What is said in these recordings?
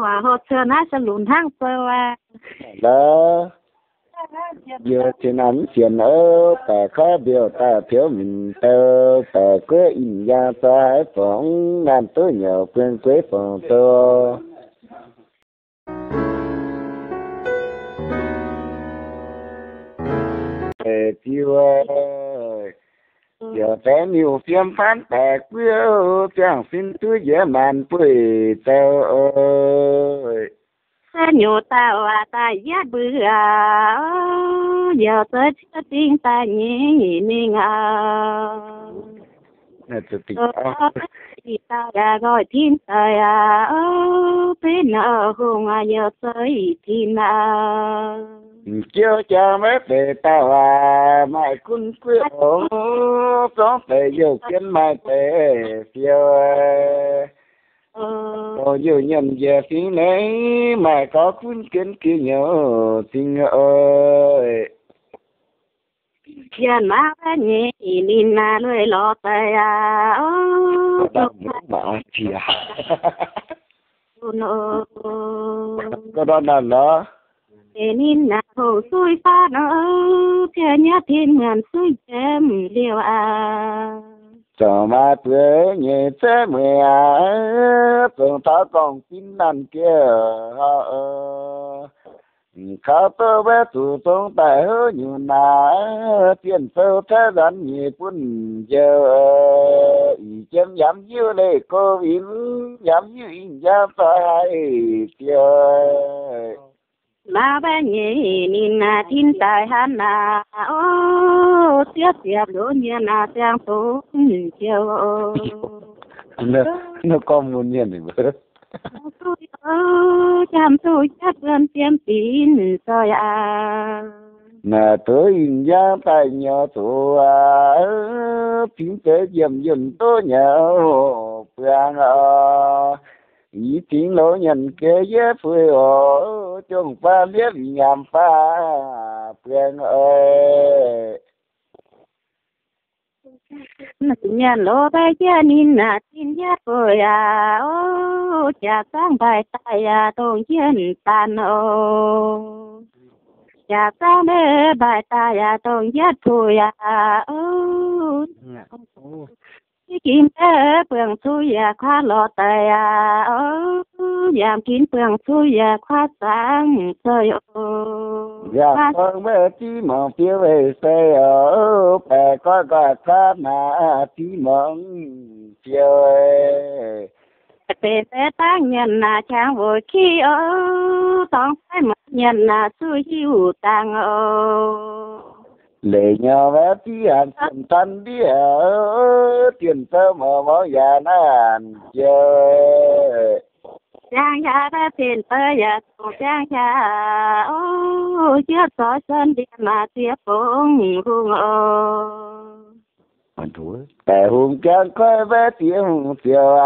à hồ sơ nó sẽ lùn hang sơ à đó giờ trên ảnh chuyện ở tại khó điều ta thiếu mình tơ tại cứ in ra trái phỏng làm tối nhờ quên quế phòng tơ chiều giờ té nhiều phim phán bạc quyết chẳng xin cứ dễ màn bưởi tao ơi nhiều tao à ta giá bự à giờ tới tiếng ta nhỉ mình à nè tụi tị thì ta đã gọi thiên tài à bên nợ hùng à giờ tới thì nào chưa cho mấy về tao à mày cũng quyết ổn có về giờ chân mày về phiêu dù nhận về phía này mày có cuốn kiến kia nhớ tình ơi giờ má bé nhỉ nhìn na lưỡi lọt tay à bảo chị à có đó là nó để nhìn na hồ xuôi pha nó theo nhớ thiên ngàn xuôi chém liều à cho mà tuổi nhẹ thế mẹ tưởng ta còn tin năn kia khá tơ bé tụ tông tại hứa nhiều nà tiền sâu thế gian nhị quân giờ ý chém dám dư lệ cô in dám dư in dám phải chơi má bé nhỉ nhìn na thiên tài hắn na tiếc tiếc đôi nhiên na trang tú chiều nó còn một nhiên này bữa chăm tôi chắc gần tiêm tín rồi à nè tới in giá tay nhỏ tụ tiếng tế dầm dầm tôi nhau quen ý tiếng lỗ nhận kế dễ phơi chung pha liếc nhàm pha quen ơi mà nhà lô bay cha nín na tin giác rồi à cha sang bài tay à tôi chân tan cha sang mê bài tay à tôi giác rồi à kim thế phượng xuôi à khoa lọ tay à giảm kín phượng xuôi à khoa sáng trời dạ con bé tí mong phía về xe ở bè có gà cá nà tí mong chiều bề bề tăng nhân là chàng vội khi tông phải một nhân là xuôi chiều tăng lệ nhỏ bé tí hàn sầm tan đi tiền tơ mờ mó già nàn chơi chàng già đã tiền tơ già tổ chàng già chưa có sân đi mà tiếp bóng hùng anh thua bè hùng chàng coi bé tiếng chiều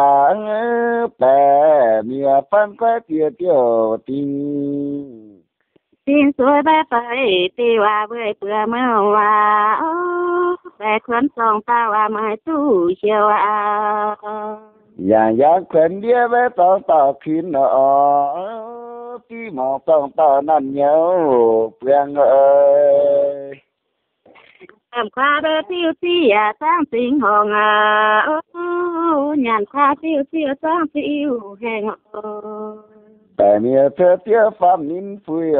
bè mía phân coi tiếng chiều tình tin suối bé phải tiêu à với bữa mưa à bé khấn song tao à mai tu chiều à dạng khuyên đĩa bé tao tao khi nó tí mong tao tao năn nhớ quen ơi làm khoa bé tiêu tiêu à sáng sinh hồng à nhàn khoa tiêu tiêu sáng tiêu hèn tại mía thơ tiêu phạm nín phui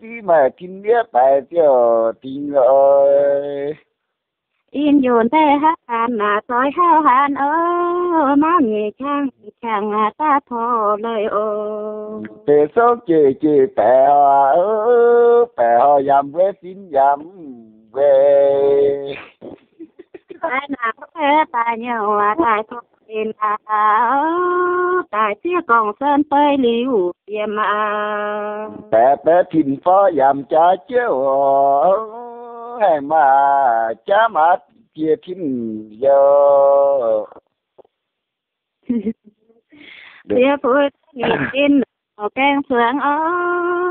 tí mà kinh đĩa tại tiêu tình ơi in dồn thế hát hàn à soi hao hàn má nghề chang chàng à ta thò lời tê số chê bè họ dầm với xin dầm về ai nào có thể tài nhiều à tài thuộc tiền à tài chia còn sơn tây liu tiềm à bè thìn phó dầm cha chiếu hay mà cha mà chia thìn giờ chia phôi nghỉ tin ở can phượng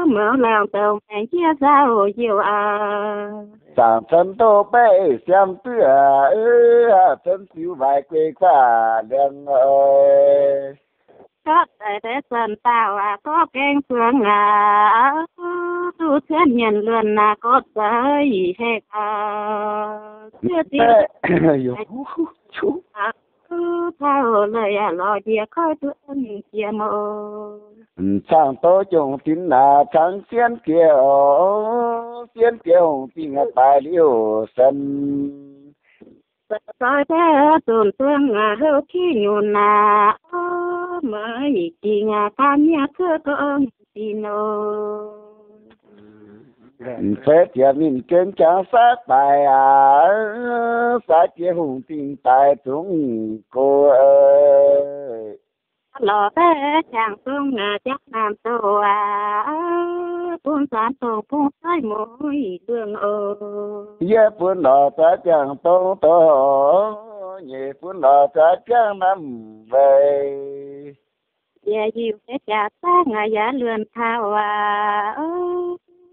mở lòng tàu mẹ chia sao chiều à sàng thân tô bé xem tựa thân xíu vài quê qua đen ơi có để sơn tao có keng phương tu thiên nhân lươn có tới hay chưa Yo, chú. thao lời lo dia coi tuân kia mô Chẳng tố chung tin là chẳng xiên kia xiên kia hùng tin là tài liệu sân rồi thế tuần tương hữu khi nhùn mới chỉ cam nhà thưa con tin ô phép thiệt mình kênh chẳng sát tài sát kia hùng tin tài chúng cô ơi lò thế chẳng tương chắc làm tổ buôn sản tổ buôn tới mỗi đường ô Ye pun lo ta chẳng tô tô nhị pun lo ta chẳng nằm về dạ dịu thế chả ta giá lươn thao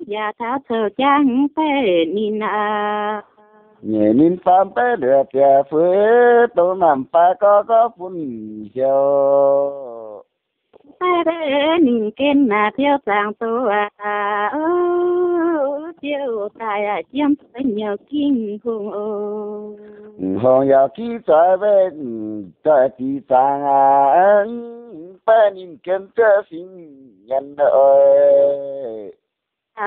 dạ thao thơ chẳng phê nhìn nhị nín phàm bé được kẻ phơi tô nằm pa có pun chiều phê nhìn kênh theo sang tổ chiều tài chiếm tới nhiều kinh hùng ô hồng ya khi trái về trái thì sang bé nín kén chớ xin nhân ơi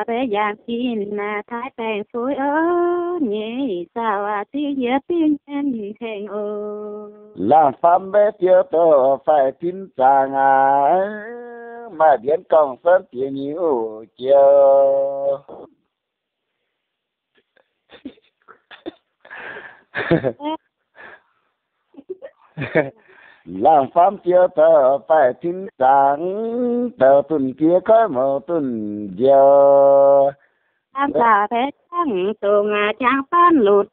bé giang xin thái bèn suối nhẹ sao tí dễ tiếng anh thèn ô làm phàm bé tiêu tô phải tin sang mà biến công sớm tiền nhiều chiều làm phàm tiêu tô phải tin sang tờ tuần kia có một tuần giờ am sa bé trắng tùng trang phan lụt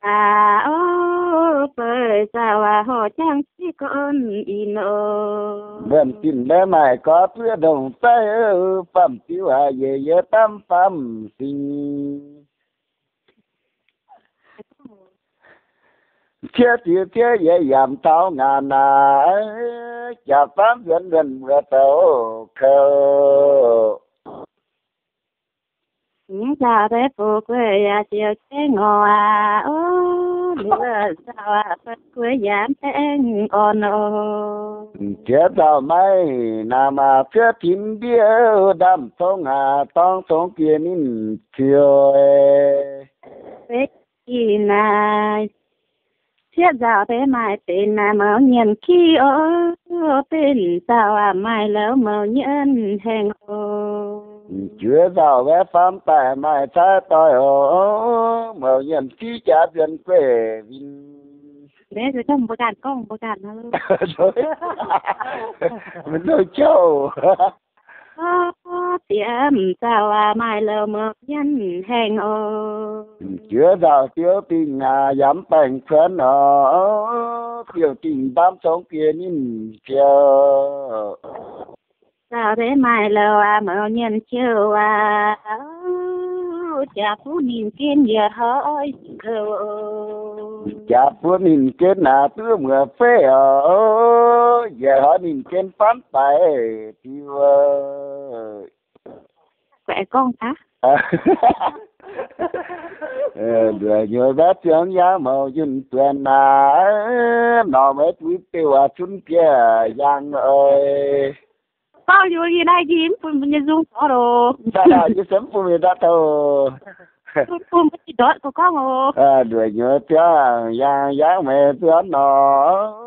bơi sao họ trang chỉ con in ô bên tin bé mày có phía đồng tay phàm tiêu về về tam phàm sinh thiết ye yam tao ngàn chả phán gần gần vừa tao khờ những sao bé phụ quê chiều chế ngò lửa sao phật quê giảm tên con ô thiết tao mai nằm phía thiên bia đam sông tông sông kia nín chiều bé chi thiết giáo bé mai tên màu nhân khi tên sao mai lỡ màu nhân hèn ô chưa giàu vé phám tài mai xa tôi màu nhân khi trả tiền quê vinh bé rồi không có cản nó luôn rồi mình nói châu tiệm sao mai lỡ màu nhân hèn ô chưa giàu tiêu tình dám bành phấn tiêu tình đám sống kia nhìn chiều sao bé mai lỡ màu nhân chiều chả phú nhìn kiên giờ hỏi chả phú nhìn kiên tư mưa phê giờ họ nhìn kiên phán tài tiêu khỏe con hả rồi nhớ bé tiếng giá màu dùn tuyển nó mới quý tiêu chung kia giang ơi bao nhiêu gì đây gì phun mình dùng đó rồi ta là chứ sớm phun người ta thôi phun cái đó của con rồi nhớ tiếng giá mẹ tiếng nó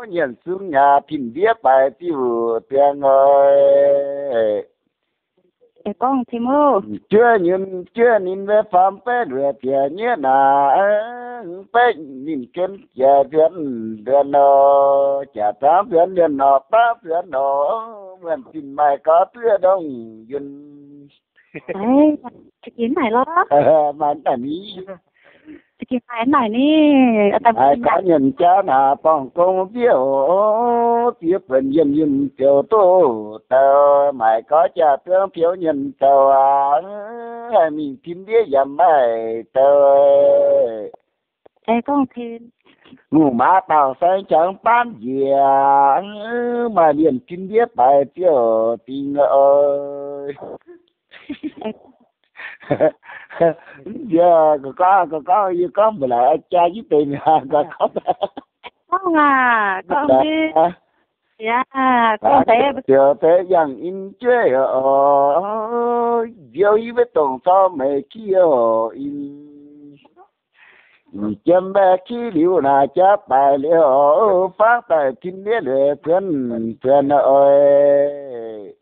nhận xuống nhà tìm biết bài tiêu tiếng ơi con thì mơ chưa nhìn về phạm phê được tiền nhé phê nhìn kiến giờ tuyến nó chả tám tuyến nó tám tuyến nó mình tìm mày có tuyến đông dùn đấy cái kiến này lo mà anh ý cái này nè ai có nhận cha bằng công việc tiếp phần dân tiểu tô tao mày có cha tương phiếu nhận tao mình tìm biết giảm mày tao con thì ngủ má tàu say chẳng bán gì mà liền kinh biết bài tiêu tình ơi giờ có mà lại cha với tiền Con à, con đi. Dạ, con té. Giờ thế rằng in chơi giờ ý với tổng sao mày kia in chấm bé khi liu là chắp bài liu phát tài kinh nghĩa lệ phiền ơi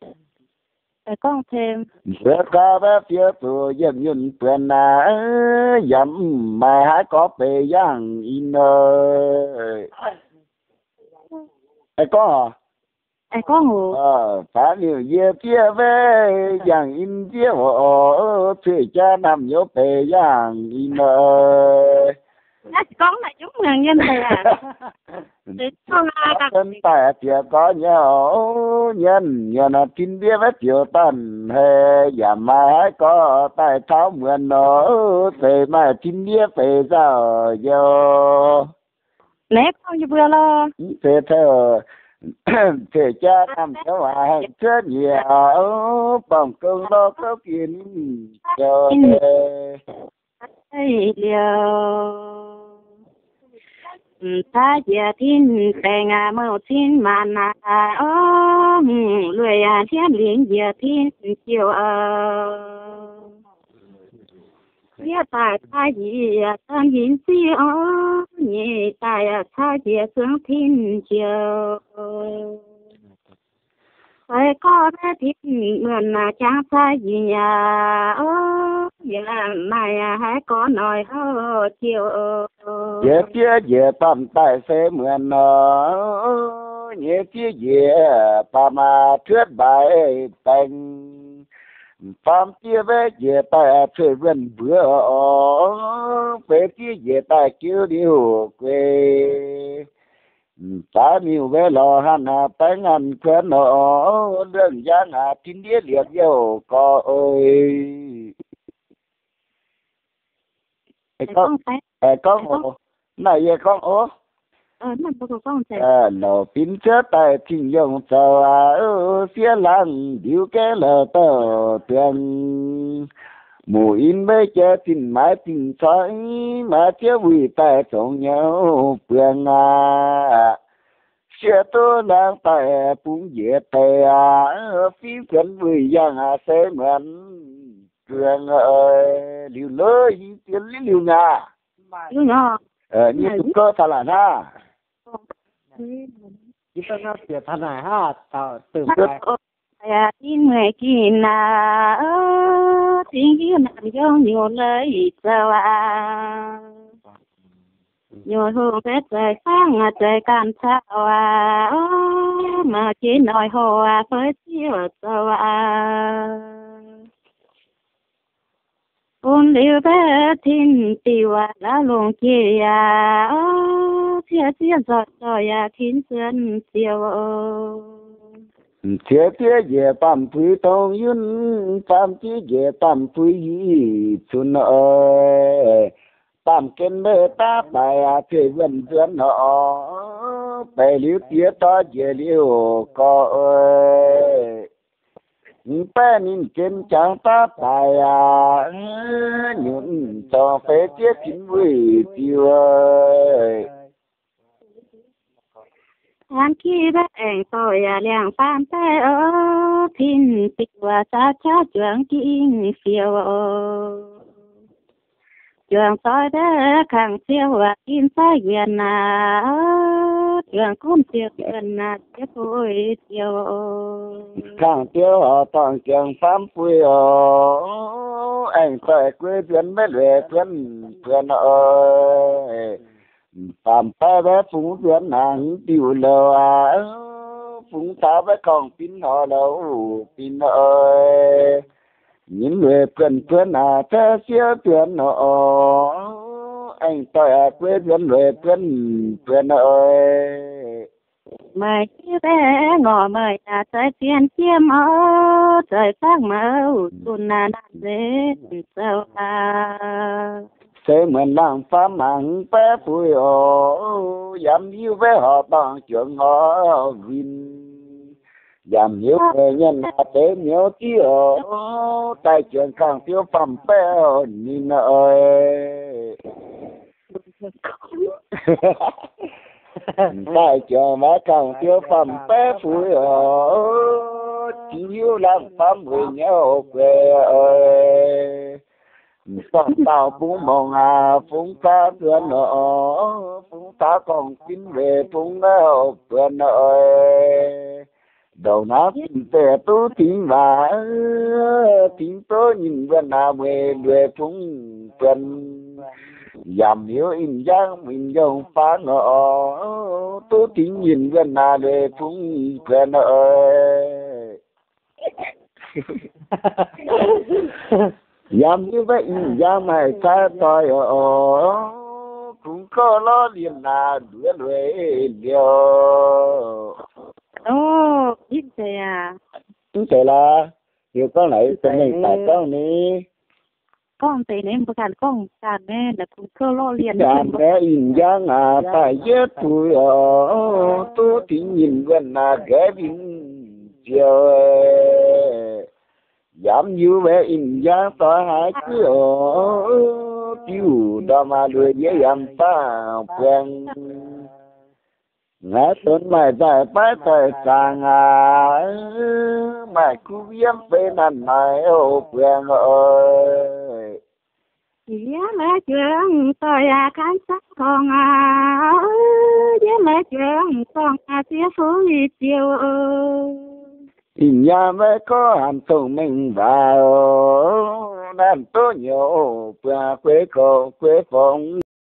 Con thêm. phía ca bé phía tù dân nhân phiền dầm mà hãy có bề giang in ơi có Có ngủ. phá liu ye phía về giang in phía ở thuê cha nằm nhớ bề giang in ơi Con là chúng ngàn nhân thầy à. Con thân tại tiệc có nhau nhân là tin biết với tiểu tần hệ giảm mai có tại tháo mượn nó về mà tin biết về giờ giờ nè con như vừa lo. về theo thể cha nằm cháu à rất nhiều bằng công đó có kiến chờ liều ta giờ tin bè ngà màu tin mà na lười thiên liền giờ tin chiều biết tại ta gì tan nhìn si nhẹ tại ta giờ xuống tin chiều phải có bé thiên mượn chẳng sai gì nhà giờ mai hãy có nói hơ chiều nhớ chia về tầm tại xe mượn nó nhớ chia về bà mà thuyết bài tình phạm chia về tại thuê vườn bữa về chia về tại kêu điều quê ta nhiều về lò hàn bánh ăn quen nó đơn giản tin đĩa liệt dầu có ơi con này về con ố lò pin chết tại trình dùng chờ phía làng điều cái lờ tờ tiền mùa in bây giờ tin mãi tin soi mà chưa vì tại trong nhau phương sẽ tôi đang tại cũng dễ tại phía gần với giang sẽ mượn phương liều lơi tiền liều nhà như chúng cơ thật là na chúng ta nói chuyện thằng này ha tạo từ tin người kia na tin kia nằm trong nhiều lời sao nhiều hương phép trời sáng trời can sao mà chỉ nói hồ với chiều sao ôn liu bé thiên tiêu đã luôn kia chia giọt rồi thiên sơn chiều thế về tạm phi tông yun tạm chỉ về tạm phi chun ơi tạm kiến mê ta bài thế vân vân nó bài liu tía ta về liu có ơi bé nín kiến chẳng ta bài nhún cho phê tiết chính vì tiêu ơi anh kia bé anh tôi liền phan tay thiên tiêu cha cha chuyện kinh phiêu chuyện tôi đã khang phiêu kim sai quyền chuyện cũng phiêu quyền cái tôi phiêu khang phiêu toàn chuyện phan phiêu anh tôi quê tuyến bé lệ tuyến ơi tạm tay bé phúng tuyến nàng tiêu lờ phúng ta bé còn pin họ đâu pin ơi những người quyền thế xía tuyến anh tôi quê tuyến người tuyến ơi mời chiếc bé ngỏ mời tới tiền chiêm trời sáng màu xuân dễ sao thế mình làm phá mạng bé vui ồ dám yêu với họ bằng chuyện họ vinh dám yêu về nhân hạ tế nhớ tí ồ tại chuyện càng thiếu phẩm bé nhìn ơi tại chuyện mà càng thiếu phẩm bé vui ồ chỉ yêu làm phá mười nhau về ơi con tàu phúng mong phúng ta tuyên nọ phúng ta còn kín về phúng nào tuyên ơi đầu nó tề tú tiếng và tiếng tố nhìn bên nào về phúng tuyên giảm yếu in giang mình dòng phá nọ tú tiếng nhìn bên nào về phúng tuyên ơi dám như vậy dám hay ta tôi cũng có lo liền là đuổi đuổi điều ít thế à cũng thế là nhiều con này tình hình tại con này con thế nên một cái con sàn nên là cũng có lo liền dám bé in dáng tại giết tôi tôi tiếng nhìn gần ghé bên chiều dám như bé in giá tỏa hai cứ tiêu đo mà đuổi dễ dàng ta quen ngã tuấn mày tại bãi tại càng mày cứ viêm bên ăn mày quen ơi giá mẹ chuyện tôi cái sắc con giá mẹ chuyện con chia phố đi chiều nhà mới có hàm tùng mình vào làm tốt nhiều quê quê phong